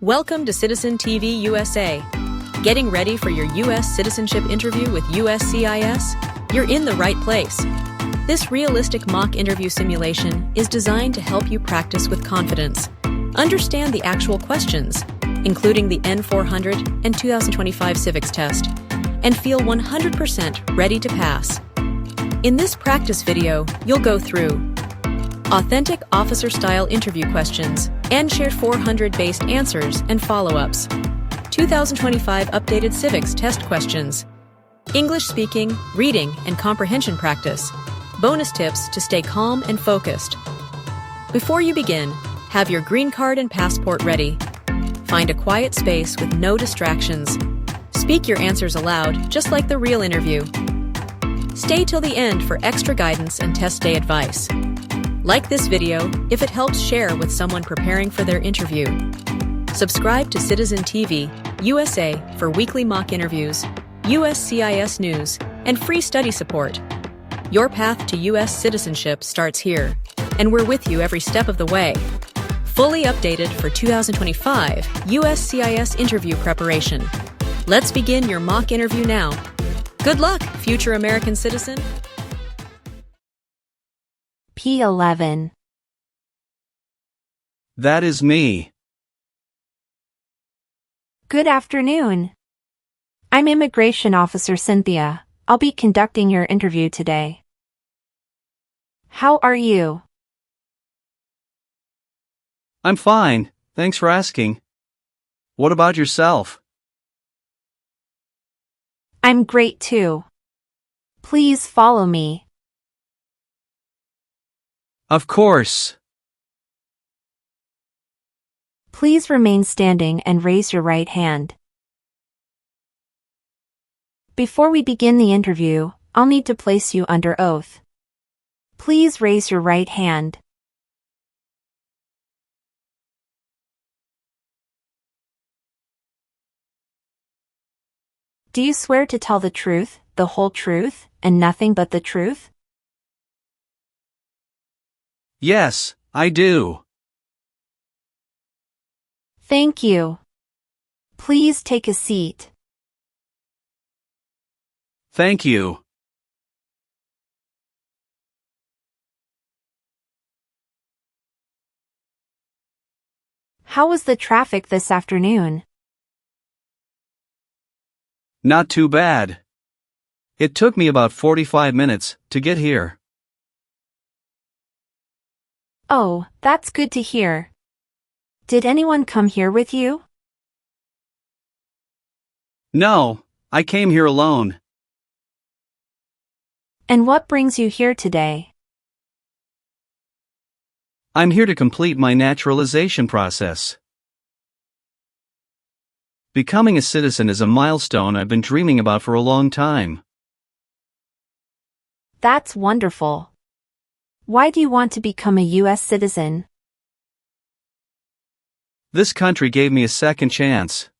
Welcome to Citizen TV USA. Getting ready for your US citizenship interview with USCIS? You're in the right place. This realistic mock interview simulation is designed to help you practice with confidence. Understand the actual questions, including the N-400 and 2025 Civics test, and feel 100% ready to pass. In this practice video, you'll go through authentic officer-style interview questions, N-400-based answers and follow-ups, 2025 updated Civics test questions, English speaking, reading, and comprehension practice, bonus tips to stay calm and focused. Before you begin, have your green card and passport ready. Find a quiet space with no distractions. Speak your answers aloud, just like the real interview. Stay till the end for extra guidance and test day advice. Like this video if it helps share with someone preparing for their interview. Subscribe to Citizen TV USA for weekly mock interviews, USCIS news, and free study support. Your path to US citizenship starts here, and we're with you every step of the way. Fully updated for 2025 USCIS interview preparation. Let's begin your mock interview now. Good luck, future American citizen. P11. That is me. Good afternoon. I'm Immigration Officer Cynthia. I'll be conducting your interview today. How are you? I'm fine, thanks for asking. What about yourself? I'm great too. Please follow me. Of course. Please remain standing and raise your right hand. Before we begin the interview, I'll need to place you under oath. Please raise your right hand. Do you swear to tell the truth, the whole truth, and nothing but the truth? Yes, I do. Thank you. Please take a seat. Thank you. How was the traffic this afternoon? Not too bad. It took me about 45 minutes to get here. Oh, that's good to hear. Did anyone come here with you? No, I came here alone. And what brings you here today? I'm here to complete my naturalization process. Becoming a citizen is a milestone I've been dreaming about for a long time. That's wonderful. Why do you want to become a US citizen? This country gave me a second chance.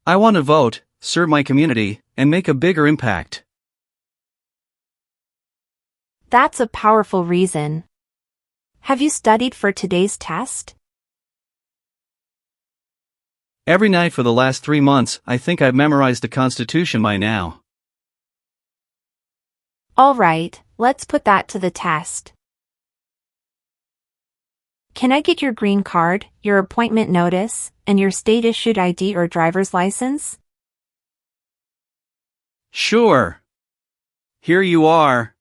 I want to vote, serve my community, and make a bigger impact. That's a powerful reason. Have you studied for today's test? Every night for the last 3 months, I think I've memorized the Constitution by now. All right, let's put that to the test. Can I get your green card, your appointment notice, and your state-issued ID or driver's license? Sure. Here you are.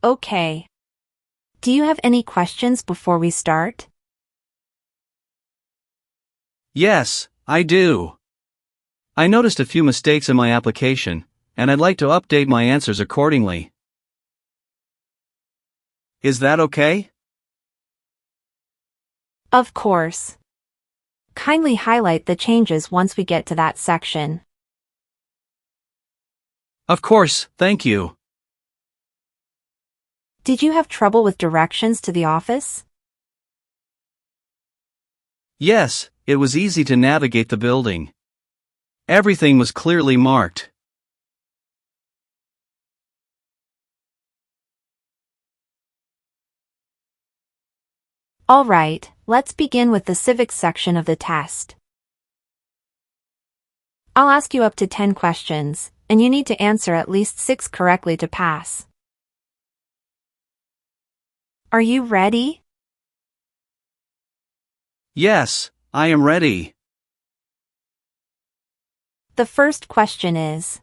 Okay. Do you have any questions before we start? Yes, I do. I noticed a few mistakes in my application, and I'd like to update my answers accordingly. Is that okay? Of course. Kindly highlight the changes once we get to that section. Of course, thank you. Did you have trouble with directions to the office? Yes, it was easy to navigate the building. Everything was clearly marked. Alright, let's begin with the civics section of the test. I'll ask you up to 10 questions, and you need to answer at least 6 correctly to pass. Are you ready? Yes, I am ready. The first question is: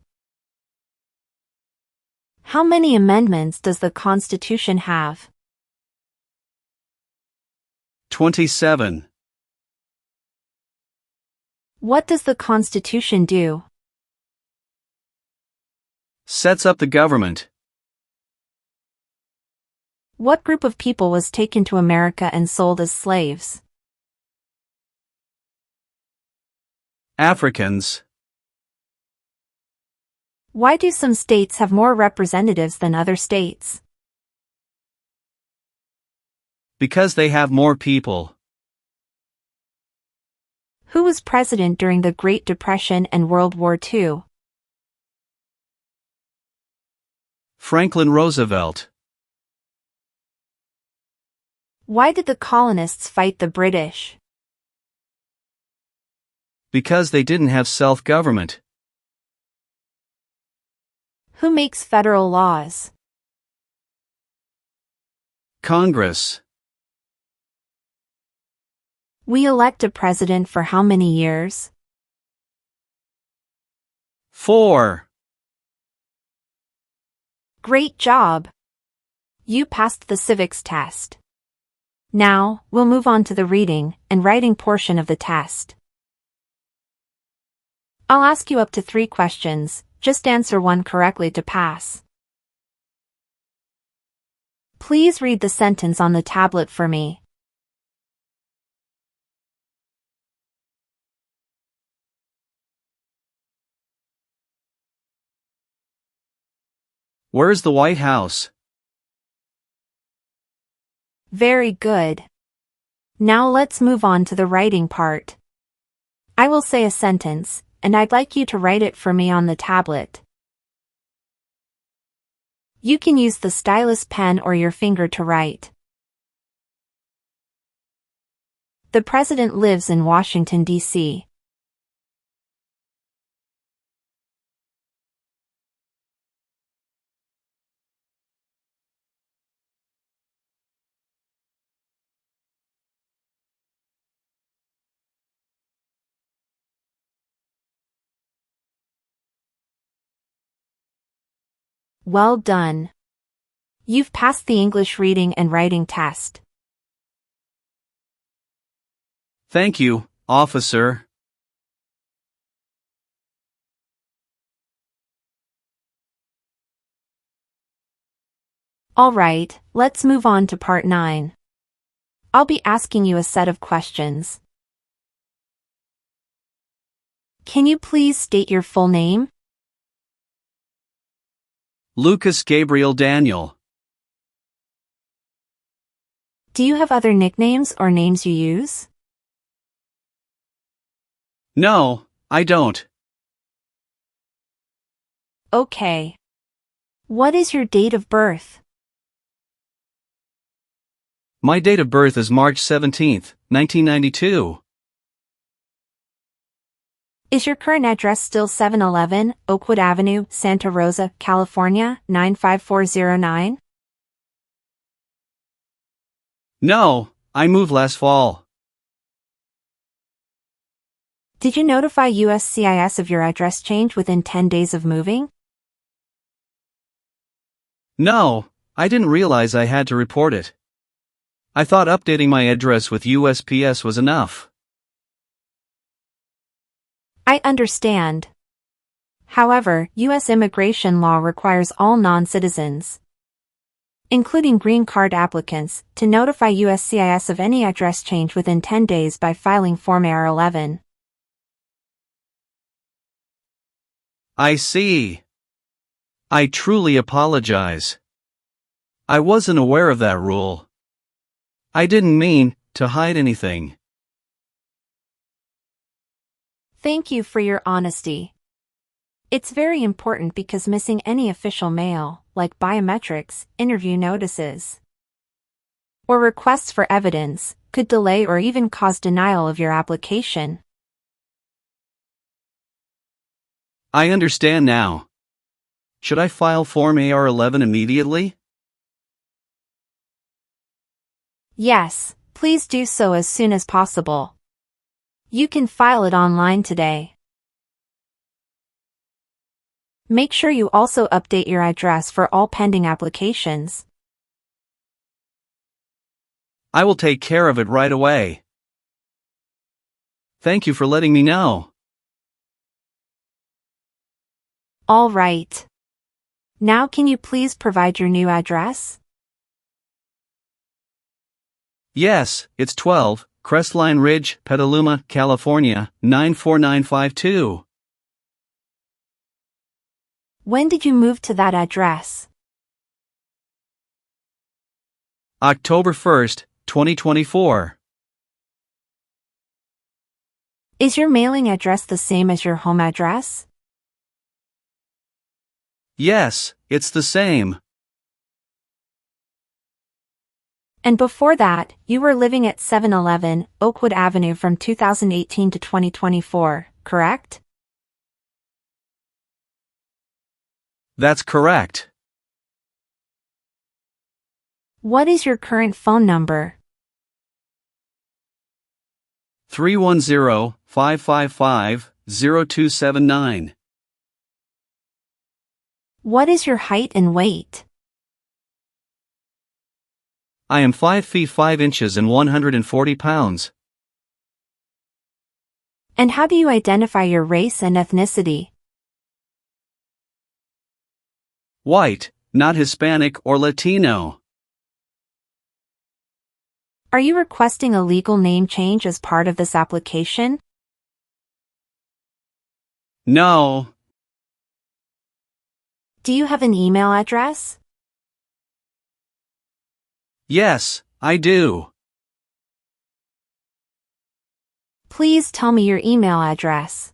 how many amendments does the Constitution have? 27. What does the Constitution do? Sets up the government. What group of people was taken to America and sold as slaves? Africans. Why do some states have more representatives than other states? Because they have more people. Who was president during the Great Depression and World War II? Franklin Roosevelt. Why did the colonists fight the British? Because they didn't have self-government. Who makes federal laws? Congress. We elect a president for how many years? 4. Great job! You passed the civics test. Now, we'll move on to the reading and writing portion of the test. I'll ask you up to 3 questions, just answer one correctly to pass. Please read the sentence on the tablet for me. Where's the White House? Very good. Now let's move on to the writing part. I will say a sentence, and I'd like you to write it for me on the tablet. You can use the stylus pen or your finger to write. The president lives in Washington, D.C. Well done. You've passed the English reading and writing test. Thank you, officer. Alright, let's move on to part 9. I'll be asking you a set of questions. Can you please state your full name? Lucas Gabriel Daniel. Do you have other nicknames or names you use? No, I don't. Okay. What is your date of birth? My date of birth is March 17th, 1992. Is your current address still 711 Oakwood Avenue, Santa Rosa, California, 95409? No, I moved last fall. Did you notify USCIS of your address change within 10 days of moving? No, I didn't realize I had to report it. I thought updating my address with USPS was enough. I understand. However, U.S. immigration law requires all non-citizens, including green card applicants, to notify USCIS of any address change within 10 days by filing Form AR-11. I see. I truly apologize. I wasn't aware of that rule. I didn't mean to hide anything. Thank you for your honesty. It's very important because missing any official mail, like biometrics, interview notices, or requests for evidence, could delay or even cause denial of your application. I understand now. Should I file Form AR-11 immediately? Yes, please do so as soon as possible. You can file it online today. Make sure you also update your address for all pending applications. I will take care of it right away. Thank you for letting me know. All right. Now can you please provide your new address? Yes, it's 12, Crestline Ridge, Petaluma, California, 94952. When did you move to that address? October 1st, 2024. Is your mailing address the same as your home address? Yes, it's the same. And before that, you were living at 711 Oakwood Avenue from 2018 to 2024, correct? That's correct. What is your current phone number? 310-555-0279. What is your height and weight? I am 5 feet 5 inches and 140 pounds. And how do you identify your race and ethnicity? White, not Hispanic or Latino. Are you requesting a legal name change as part of this application? No. Do you have an email address? Yes, I do. Please tell me your email address.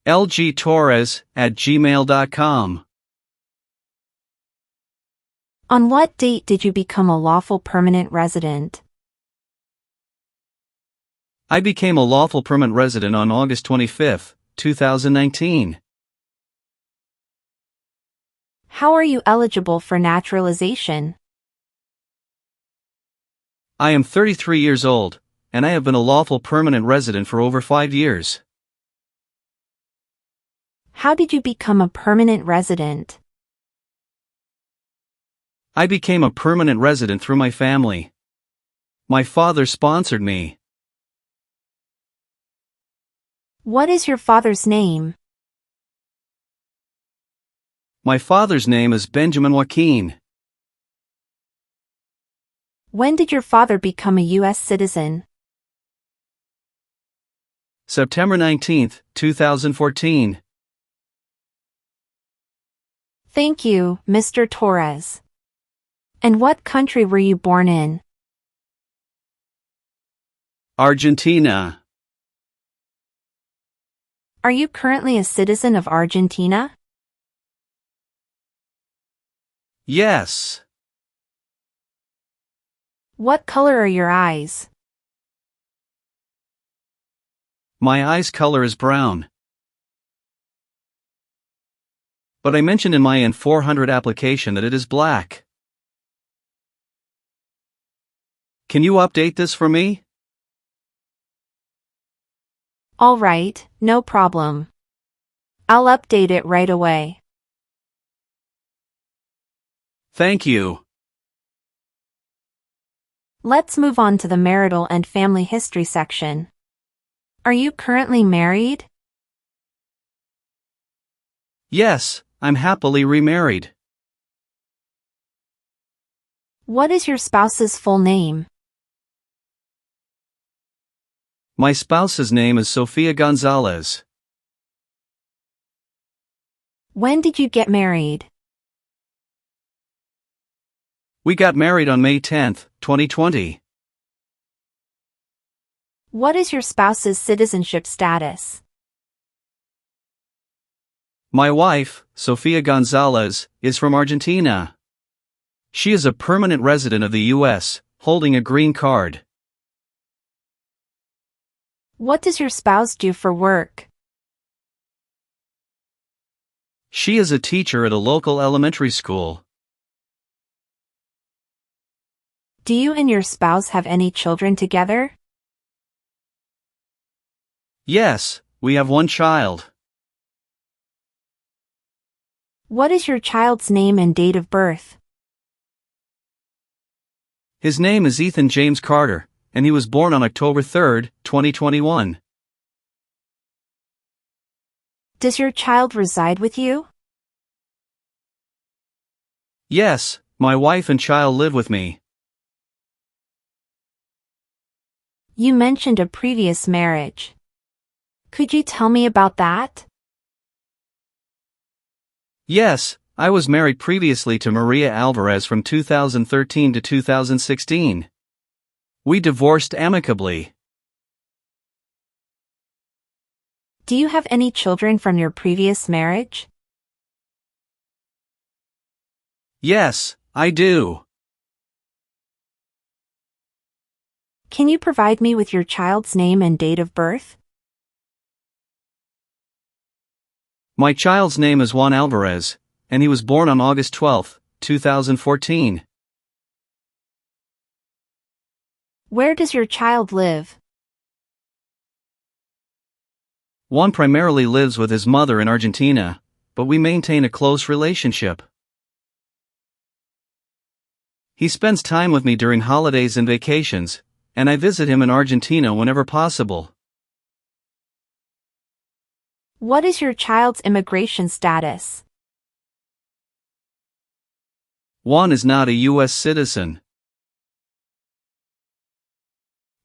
lgtorres@gmail.com. On what date did you become a lawful permanent resident? I became a lawful permanent resident on August 25, 2019. How are you eligible for naturalization? I am 33 years old, and I have been a lawful permanent resident for over 5 years. How did you become a permanent resident? I became a permanent resident through my family. My father sponsored me. What is your father's name? My father's name is Benjamin Joaquin. When did your father become a US citizen? September 19, 2014. Thank you, Mr. Torres. And what country were you born in? Argentina. Are you currently a citizen of Argentina? Yes. What color are your eyes? My eye's color is brown. But I mentioned in my N-400 application that it is black. Can you update this for me? All right, no problem. I'll update it right away. Thank you. Let's move on to the marital and family history section. Are you currently married? Yes, I'm happily remarried. What is your spouse's full name? My spouse's name is Sofia Gonzalez. When did you get married? We got married on May 10, 2020. What is your spouse's citizenship status? My wife, Sofia Gonzalez, is from Argentina. She is a permanent resident of the U.S., holding a green card. What does your spouse do for work? She is a teacher at a local elementary school. Do you and your spouse have any children together? Yes, we have one child. What is your child's name and date of birth? His name is Ethan James Carter, and he was born on October 3, 2021. Does your child reside with you? Yes, my wife and child live with me. You mentioned a previous marriage. Could you tell me about that? Yes, I was married previously to Maria Alvarez from 2013 to 2016. We divorced amicably. Do you have any children from your previous marriage? Yes, I do. Can you provide me with your child's name and date of birth? My child's name is Juan Alvarez, and he was born on August 12, 2014. Where does your child live? Juan primarily lives with his mother in Argentina, but we maintain a close relationship. He spends time with me during holidays and vacations, and I visit him in Argentina whenever possible. What is your child's immigration status? Juan is not a U.S. citizen.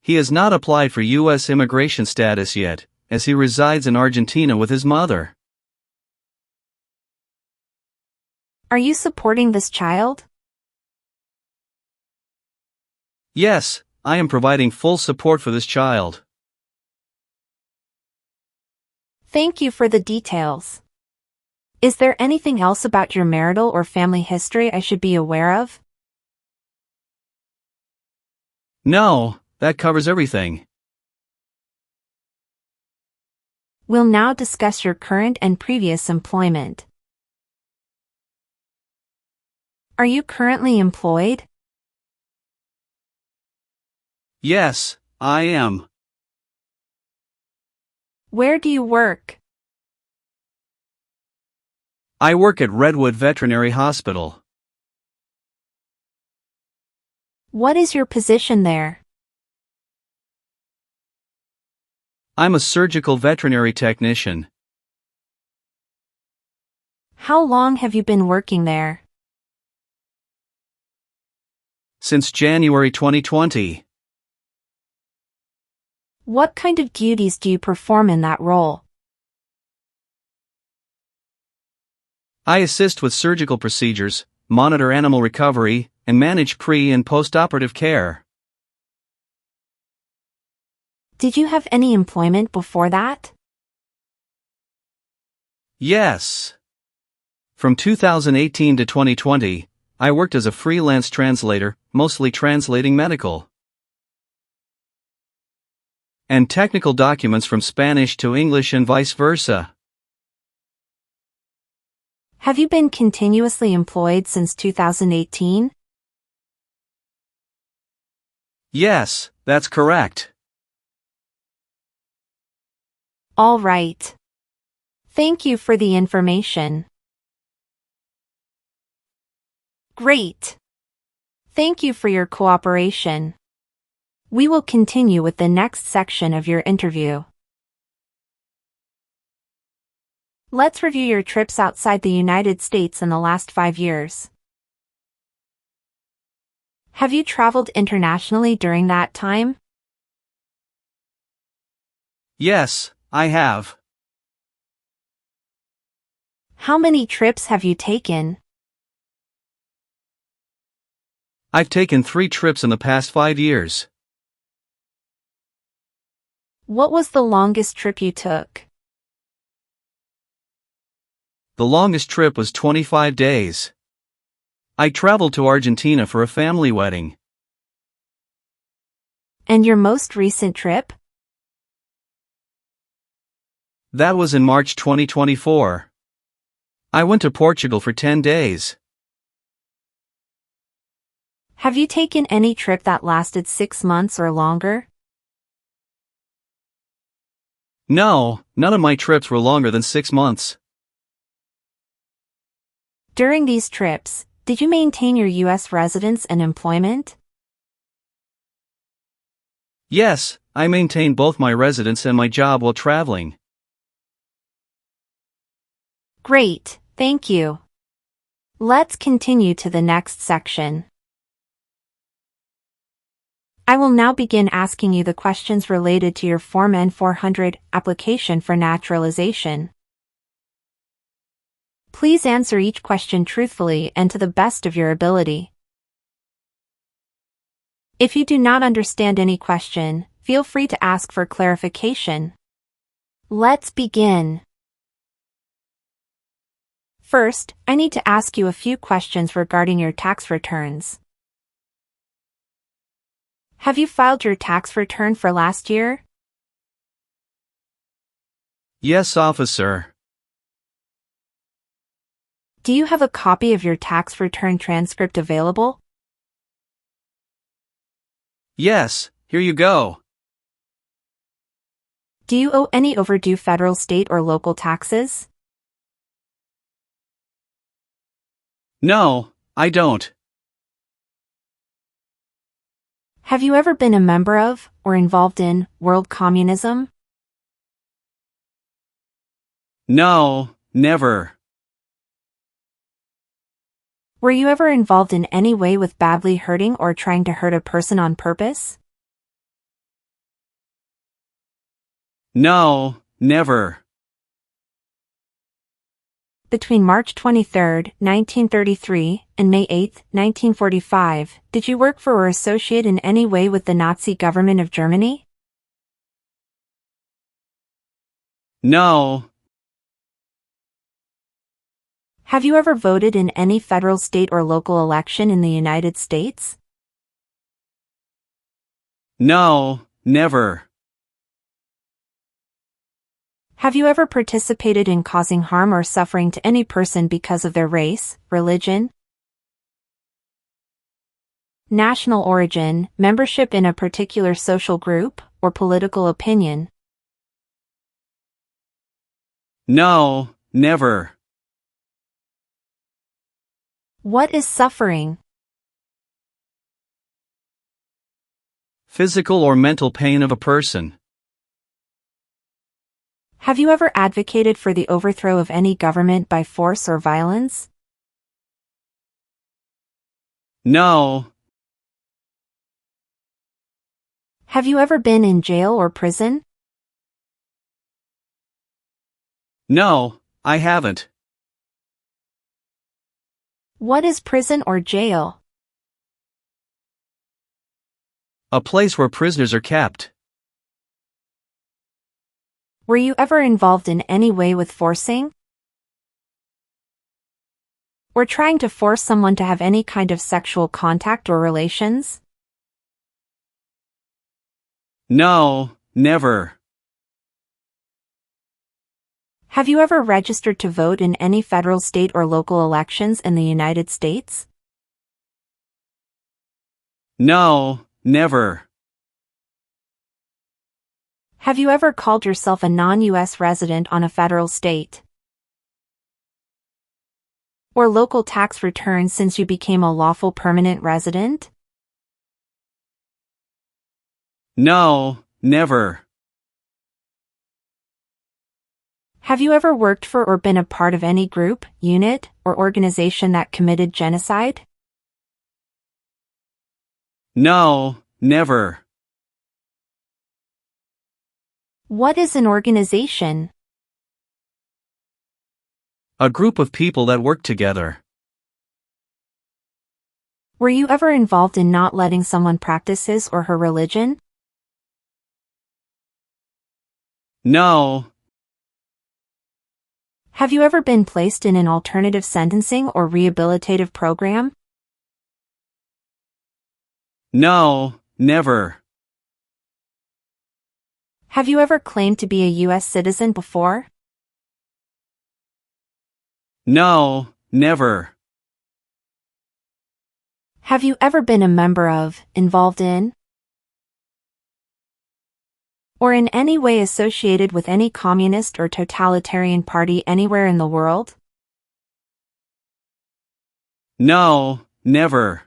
He has not applied for U.S. immigration status yet, as he resides in Argentina with his mother. Are you supporting this child? Yes, I am providing full support for this child. Thank you for the details. Is there anything else about your marital or family history I should be aware of? No, that covers everything. We'll now discuss your current and previous employment. Are you currently employed? Yes, I am. Where do you work? I work at Redwood Veterinary Hospital. What is your position there? I'm a surgical veterinary technician. How long have you been working there? Since January 2020. What kind of duties do you perform in that role? I assist with surgical procedures, monitor animal recovery, and manage pre- and post-operative care. Did you have any employment before that? Yes. From 2018 to 2020, I worked as a freelance translator, mostly translating medical and technical documents from Spanish to English and vice versa. Have you been continuously employed since 2018? Yes, that's correct. All right. Thank you for the information. Great. Thank you for your cooperation. We will continue with the next section of your interview. Let's review your trips outside the United States in the last 5 years. Have you traveled internationally during that time? Yes, I have. How many trips have you taken? I've taken 3 trips in the past 5 years. What was the longest trip you took? The longest trip was 25 days. I traveled to Argentina for a family wedding. And your most recent trip? That was in March 2024. I went to Portugal for 10 days. Have you taken any trip that lasted 6 months or longer? No, none of my trips were longer than 6 months. During these trips, did you maintain your U.S. residence and employment? Yes, I maintained both my residence and my job while traveling. Great, thank you. Let's continue to the next section. I will now begin asking you the questions related to your Form N-400 application for naturalization. Please answer each question truthfully and to the best of your ability. If you do not understand any question, feel free to ask for clarification. Let's begin. First, I need to ask you a few questions regarding your tax returns. Have you filed your tax return for last year? Yes, officer. Do you have a copy of your tax return transcript available? Yes, here you go. Do you owe any overdue federal, state, or local taxes? No, I don't. Have you ever been a member of, or involved in, world communism? No, never. Were you ever involved in any way with badly hurting or trying to hurt a person on purpose? No, never. Between March 23, 1933, and May 8, 1945, did you work for or associate in any way with the Nazi government of Germany? No. Have you ever voted in any federal, state, or local election in the United States? No, never. Have you ever participated in causing harm or suffering to any person because of their race, religion, national origin, membership in a particular social group, or political opinion? No, never. What is suffering? Physical or mental pain of a person. Have you ever advocated for the overthrow of any government by force or violence? No. Have you ever been in jail or prison? No, I haven't. What is prison or jail? A place where prisoners are kept. Were you ever involved in any way with forcing, or trying to force someone to have any kind of sexual contact or relations? No, never. Have you ever registered to vote in any federal, state, or local elections in the United States? No, never. Have you ever called yourself a non-U.S. resident on a federal, state, or local tax return since you became a lawful permanent resident? No, never. Have you ever worked for or been a part of any group, unit, or organization that committed genocide? No, never. What is an organization? A group of people that work together. Were you ever involved in not letting someone practice his or her religion? No. Have you ever been placed in an alternative sentencing or rehabilitative program? No, never. Have you ever claimed to be a US citizen before? No, never. Have you ever been a member of, involved in, or in any way associated with any communist or totalitarian party anywhere in the world? No, never.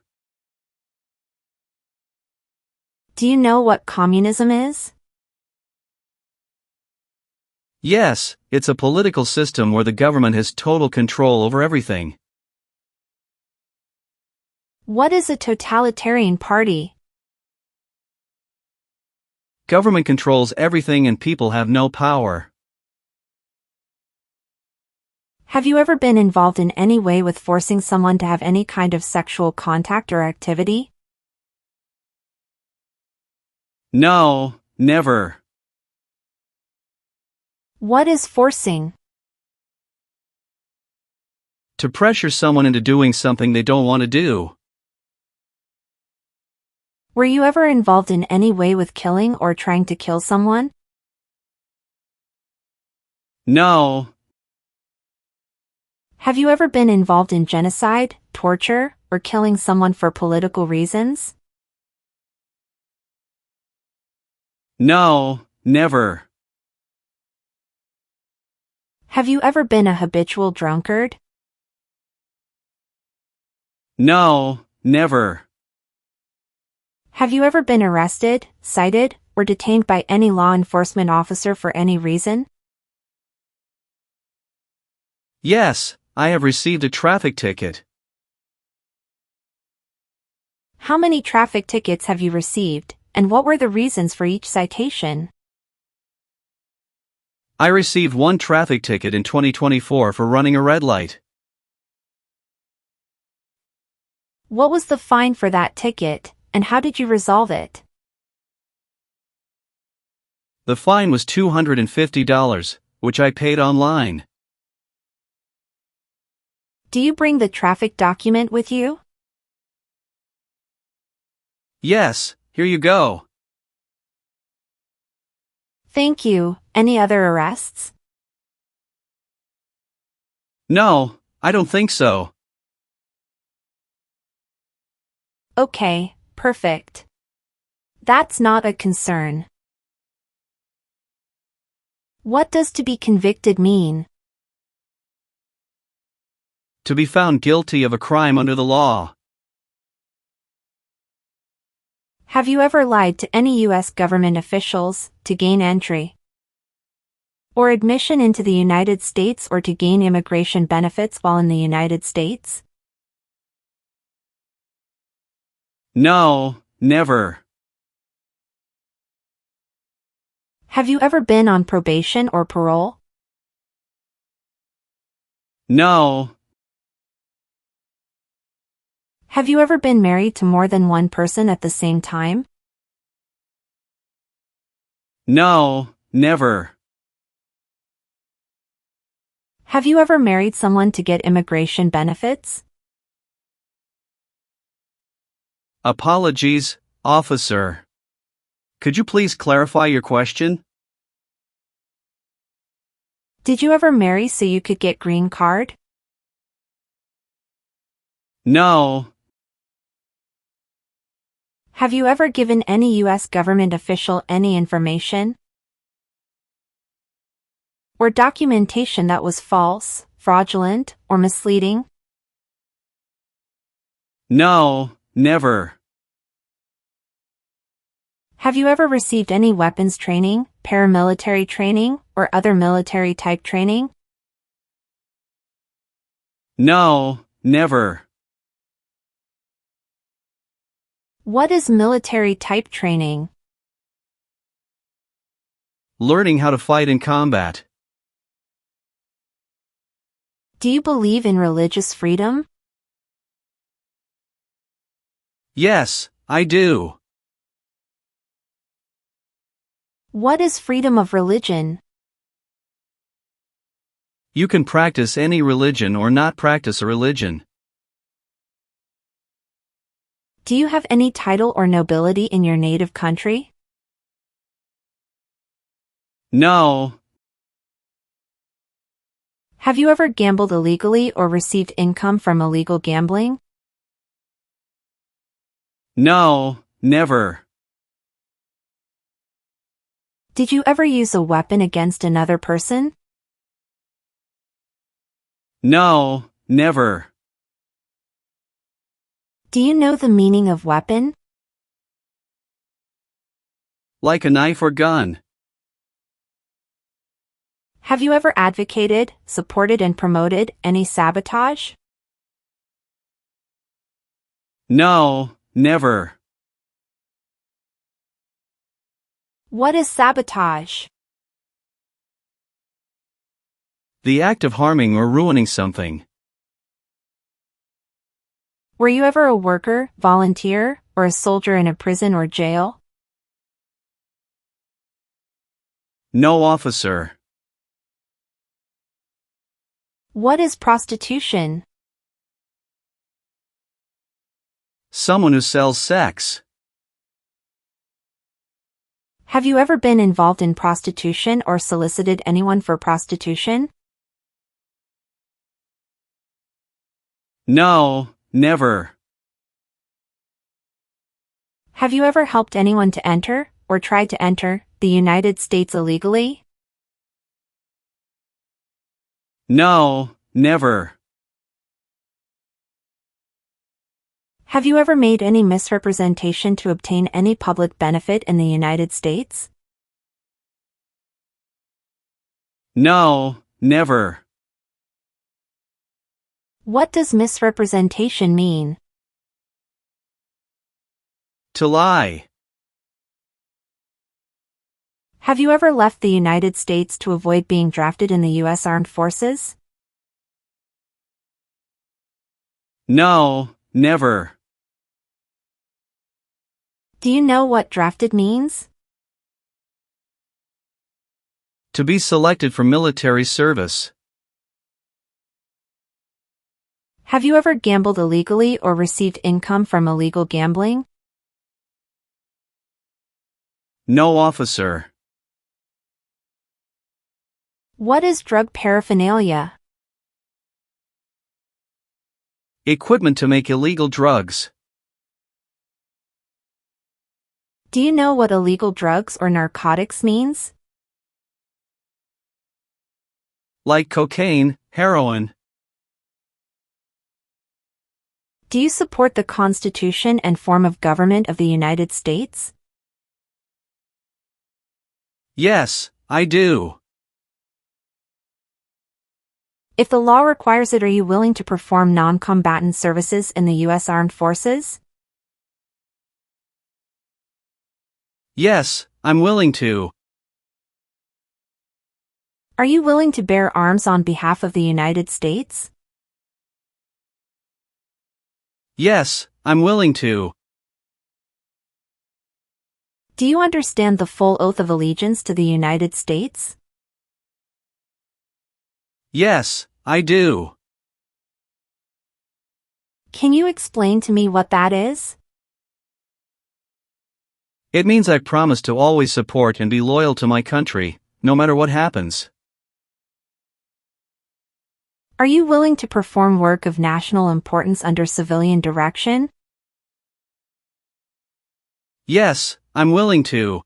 Do you know what communism is? Yes, it's a political system where the government has total control over everything. What is a totalitarian party? Government controls everything and people have no power. Have you ever been involved in any way with forcing someone to have any kind of sexual contact or activity? No, never. What is forcing? To pressure someone into doing something they don't want to do. Were you ever involved in any way with killing or trying to kill someone? No. Have you ever been involved in genocide, torture, or killing someone for political reasons? No, never. Have you ever been a habitual drunkard? No, never. Have you ever been arrested, cited, or detained by any law enforcement officer for any reason? Yes, I have received a traffic ticket. How many traffic tickets have you received, and what were the reasons for each citation? I received one traffic ticket in 2024 for running a red light. What was the fine for that ticket, and how did you resolve it? The fine was $250, which I paid online. Do you bring the traffic document with you? Yes, here you go. Thank you. Any other arrests? No, I don't think so. Okay, perfect. That's not a concern. What does to be convicted mean? To be found guilty of a crime under the law. Have you ever lied to any U.S. government officials to gain entry or admission into the United States or to gain immigration benefits while in the United States? No, never. Have you ever been on probation or parole? No. Have you ever been married to more than one person at the same time? No, never. Have you ever married someone to get immigration benefits? Apologies, officer. Could you please clarify your question? Did you ever marry so you could get green card? No. Have you ever given any U.S. government official any information or documentation that was false, fraudulent, or misleading? No, never. Have you ever received any weapons training, paramilitary training, or other military-type training? No, never. What is military-type training? Learning how to fight in combat. Do you believe in religious freedom? Yes, I do. What is freedom of religion? You can practice any religion or not practice a religion. Do you have any title or nobility in your native country? No. Have you ever gambled illegally or received income from illegal gambling? No, never. Did you ever use a weapon against another person? No, never. Do you know the meaning of weapon? Like a knife or gun. Have you ever advocated, supported and promoted any sabotage? No, never. What is sabotage? The act of harming or ruining something. Were you ever a worker, volunteer, or a soldier in a prison or jail? No, officer. What is prostitution? Someone who sells sex. Have you ever been involved in prostitution or solicited anyone for prostitution? No, never. Have you ever helped anyone to enter, or tried to enter, the United States illegally? No, never. Have you ever made any misrepresentation to obtain any public benefit in the United States? No, never. What does misrepresentation mean? To lie. Have you ever left the United States to avoid being drafted in the U.S. Armed Forces? No, never. Do you know what drafted means? To be selected for military service. Have you ever gambled illegally or received income from illegal gambling? No, officer. What is drug paraphernalia? Equipment to make illegal drugs. Do you know what illegal drugs or narcotics means? Like cocaine, heroin. Do you support the Constitution and form of government of the United States? Yes, I do. If the law requires it, are you willing to perform non-combatant services in the U.S. Armed Forces? Yes, I'm willing to. Are you willing to bear arms on behalf of the United States? Yes, I'm willing to. Do you understand the full oath of allegiance to the United States? Yes, I do. Can you explain to me what that is? It means I promise to always support and be loyal to my country, no matter what happens. Are you willing to perform work of national importance under civilian direction? Yes, I'm willing to.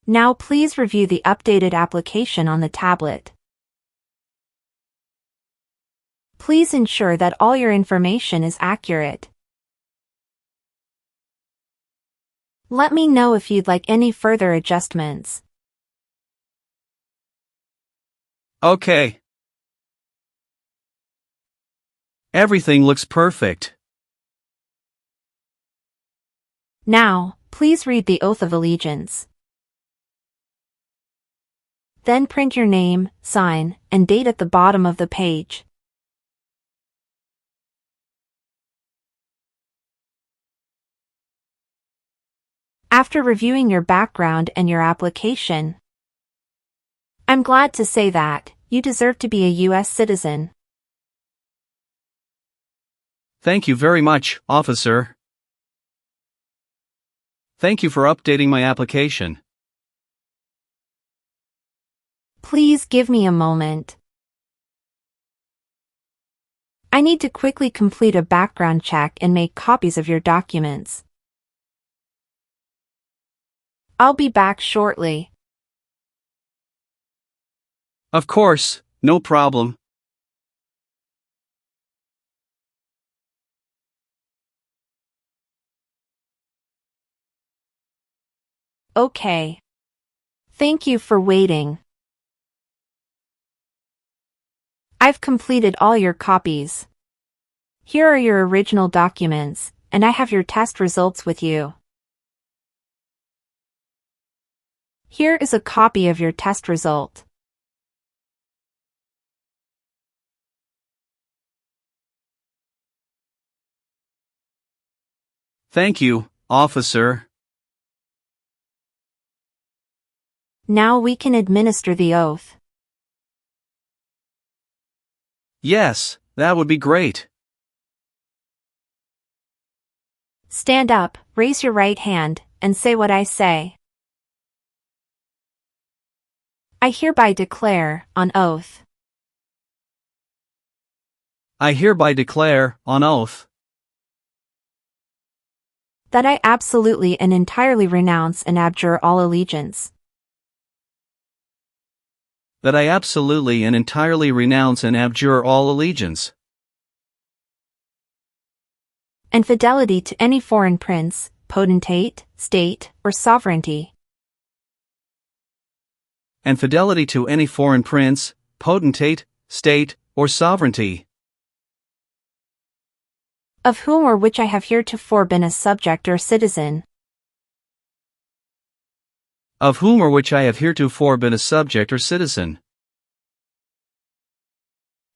Now please review the updated application on the tablet. Please ensure that all your information is accurate. Let me know if you'd like any further adjustments. Okay. Everything looks perfect. Now, please read the Oath of Allegiance. Then print your name, sign, and date at the bottom of the page. After reviewing your background and your application, I'm glad to say that You deserve to be a US citizen. Thank you very much, officer. Thank you for updating my application. Please give me a moment. I need to quickly complete a background check and make copies of your documents. I'll be back shortly. Of course, no problem. Okay. Thank you for waiting. I've completed all your copies. Here are your original documents, and I have your test results with you. Here is a copy of your test result. Thank you, officer. Now we can administer the oath. Yes, that would be great. Stand up, raise your right hand, and say what I say. I hereby declare, on oath. I hereby declare, on oath, that I absolutely and entirely renounce and abjure all allegiance. that I absolutely and entirely renounce and abjure all allegiance and fidelity to any foreign prince, potentate, state, or sovereignty. and fidelity to any foreign prince, potentate, state, or sovereignty, of whom or which I have heretofore been a subject or citizen. of whom or which I have heretofore been a subject or citizen.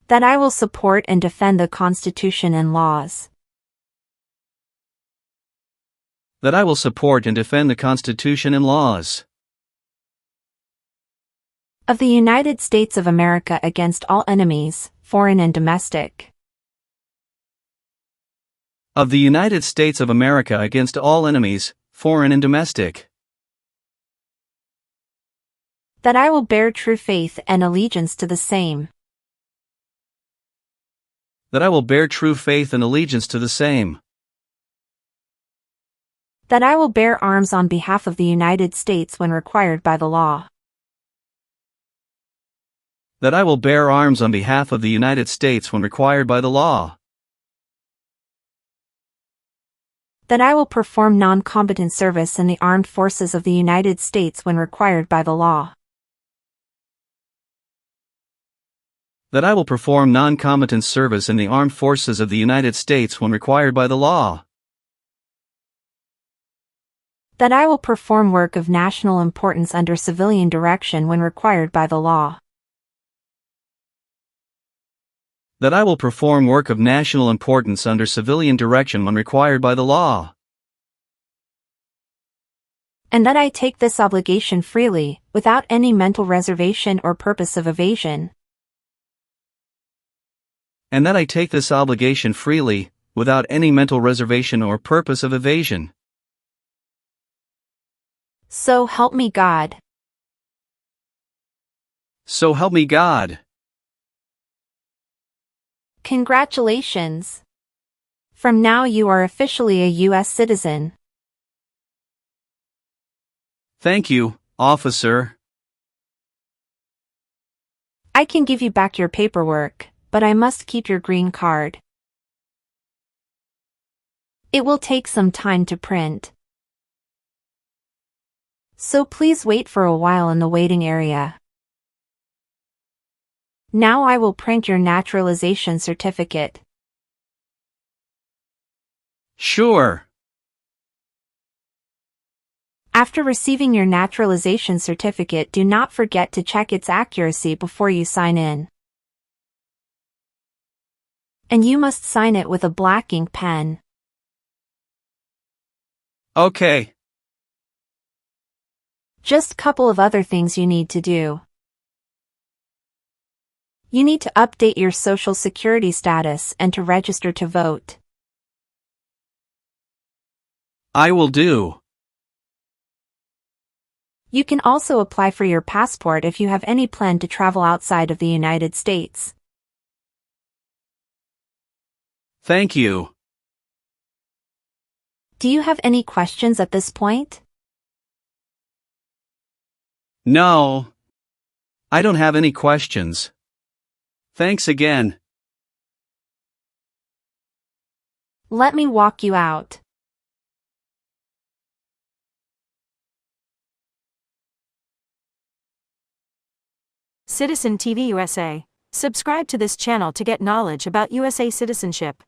That I will support and defend the Constitution and laws That I will support and defend the Constitution and laws of the United States of America against all enemies, foreign and domestic. of the United States of America against all enemies, foreign and domestic. That I will bear true faith and allegiance to the same. That I will bear true faith and allegiance to the same. That I will bear arms on behalf of the United States when required by the law. That I will bear arms on behalf of the United States when required by the law. That I will perform non-combatant service in the armed forces of the United States when required by the law. That I will perform non-combatant service in the armed forces of the United States when required by the law. That I will perform work of national importance under civilian direction when required by the law. That I will perform work of national importance under civilian direction when required by the law. And that I take this obligation freely, without any mental reservation or purpose of evasion. And that I take this obligation freely, without any mental reservation or purpose of evasion. So help me God. So help me God. Congratulations. From now you are officially a US citizen. Thank you, officer. I can give you back your paperwork, but I must keep your green card. It will take some time to print. So please wait for a while in the waiting area. Now I will print your naturalization certificate. Sure. After receiving your naturalization certificate, do not forget to check its accuracy before you sign in. And you must sign it with a black ink pen. Okay. Just couple of other things you need to do. You need to update your Social Security status and to register to vote. I will do. You can also apply for your passport if you have any plan to travel outside of the United States. Thank you. Do you have any questions at this point? No. I don't have any questions. Thanks again. Let me walk you out. Citizen TV USA. Subscribe to this channel to get knowledge about USA citizenship.